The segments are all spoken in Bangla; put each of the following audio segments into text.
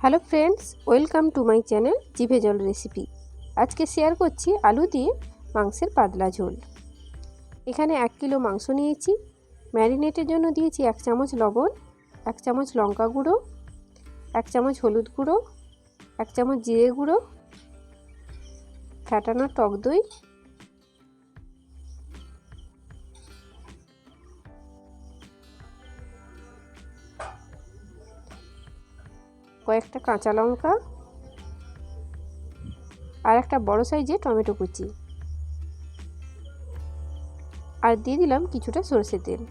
Hello friends, welcome to my channel জিভে জল রেসিপি। আজকে শেয়ার করছি আলু দিয়ে মাংসের পাতলা ঝোল। এখানে 1 কিলো মাংস নিয়েছি। ম্যারিনেটের জন্য দিয়েছি 1 চামচ লবণ, 1 চামচ লঙ্কা গুঁড়ো, 1 চামচ হলুদ গুঁড়ো, 1 চামচ জিরে গুঁড়ো, ফ্যাটানো টক দই, কয়েকটা কাঁচা লঙ্কা আর একটা বড় সাইজে টমেটো কুচি, আর দিয়ে দিলাম কিছুটা সরষের তেল।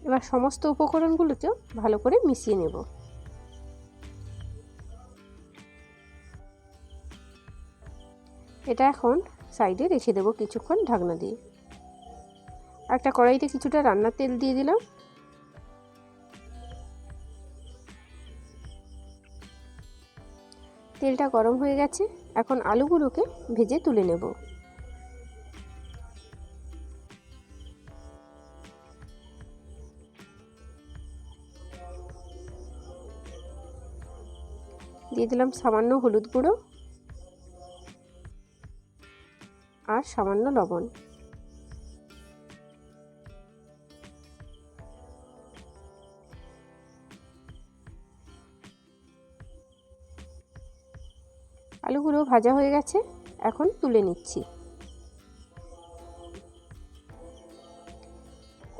এবার সমস্ত উপকরণগুলোকে ভালো করে মিশিয়ে নেব। এটা এখন সাইডে রেখে দেবো কিছুক্ষণ ঢাকনা দিয়ে। একটা কড়াইতে কিছুটা রান্নার তেল দিয়ে দিলাম। তেলটা গরম হয়ে গেছে, এখন আলুগুলোকে ভেজে তুলে নেব। দিয়ে দিলাম সামান্য হলুদ গুঁড়ো আর সামান্য লবণ। আলুগুলো ভাজা হয়ে গেছে, এখন তুলে নিচ্ছি।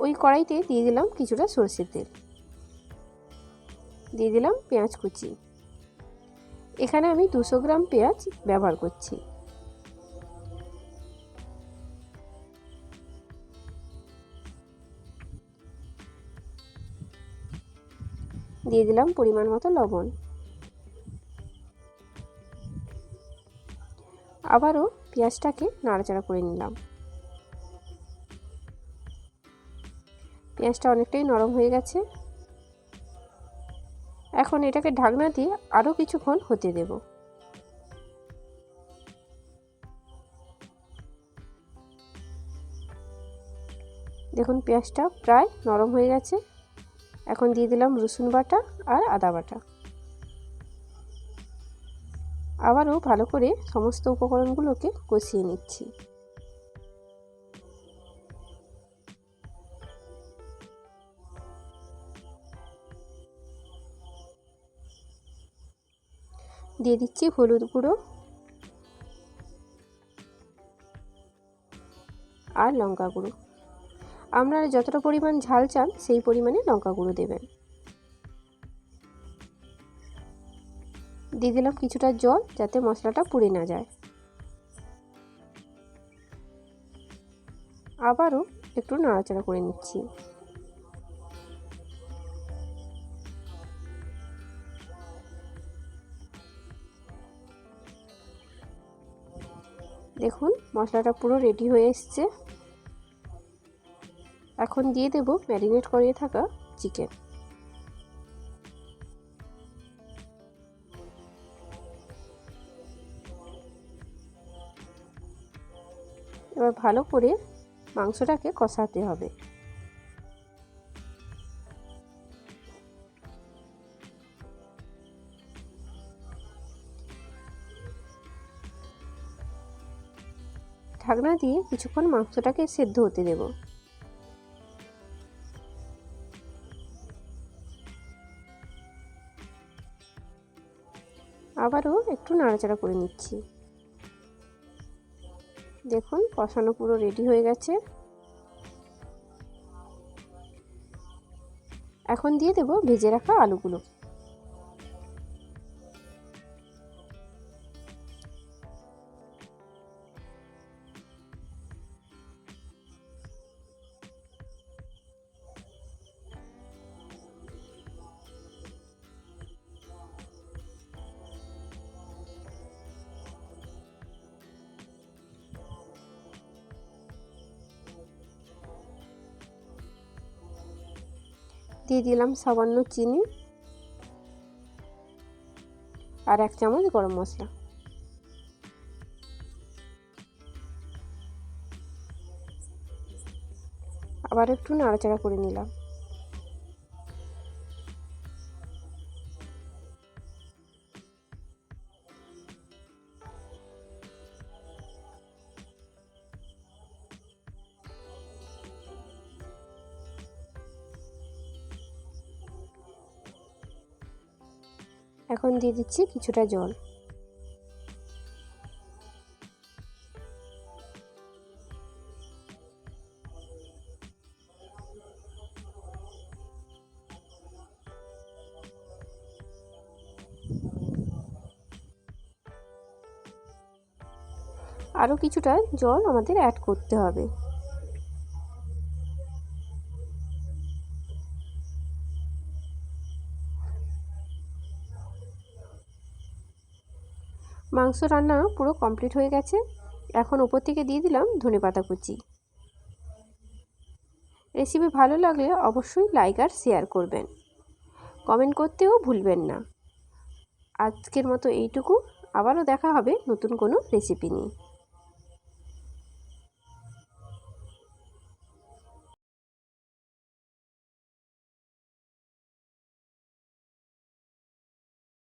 ওই কড়াইতে দিয়ে দিলাম কিছুটা সরষের তেল, দিয়ে দিলাম পেঁয়াজ কুচি। এখানে আমি 200 গ্রাম পেঁয়াজ ব্যবহার করছি। দিয়ে দিলাম পরিমাণ মতো লবণ। আবারও পেঁয়াজটাকে নাড়াচাড়া করে নিলাম। পেঁয়াজটা অনেকটাই নরম হয়ে গেছে, এখন এটাকে ঢাকনা দিয়ে আরও কিছুক্ষণ হতে দেব। দেখুন পেঁয়াজটা প্রায় নরম হয়ে গেছে। এখন দিয়ে দিলাম রসুন বাটা আর আদা বাটা। আবারও ভালো করে সমস্ত উপকরণগুলোকে কষিয়ে নিচ্ছি। দিয়ে দিচ্ছি হলুদ গুঁড়ো আর লঙ্কা গুঁড়ো। আপনারা যতটা পরিমাণ ঝাল চান সেই পরিমাণে লঙ্কা গুঁড়ো দেবেন। দিয়ে দিলাম কিছুটা জল যাতে মশলাটা পুড়ে না যায়। আবারও একটু নাড়াচাড়া করে নিচ্ছি। দেখুন মশলাটা পুরো রেডি হয়ে এসছে। এখন দিয়ে দেব ম্যারিনেট করে থাকা চিকেন। এবার ভালো করে মাংসটাকে কষাতে হবে। ঢাকনা দিয়ে কিছুক্ষণ মাংসটাকে সেদ্ধ হতে দেব। আবারও একটু নাড়াচাড়া করে নিচ্ছি। দেখুন কষানো পুরো রেডি হয়ে গেছে। এখন দিয়ে দেব ভেজে রাখা আলুগুলো। দিয়ে দিলাম সামান্য চিনি আর 1 চামচ গরম মশলা। আবার একটু নাড়াচাড়া করে নিলাম। এখন দিয়ে দিচ্ছি কিছুটা জল। আরও কিছুটা জল আমাদের অ্যাড করতে হবে। মাংস রান্না পুরো কমপ্লিট হয়ে গেছে। এখন উপর থেকে দিয়ে দিলাম ধনেপাতা কুচি। রেসিপি ভালো লাগলে অবশ্যই লাইক আর শেয়ার করবেন, কমেন্ট করতেও ভুলবেন না। আজকের মতো এইটুকু, আবারও দেখা হবে নতুন কোনো রেসিপি নিয়ে।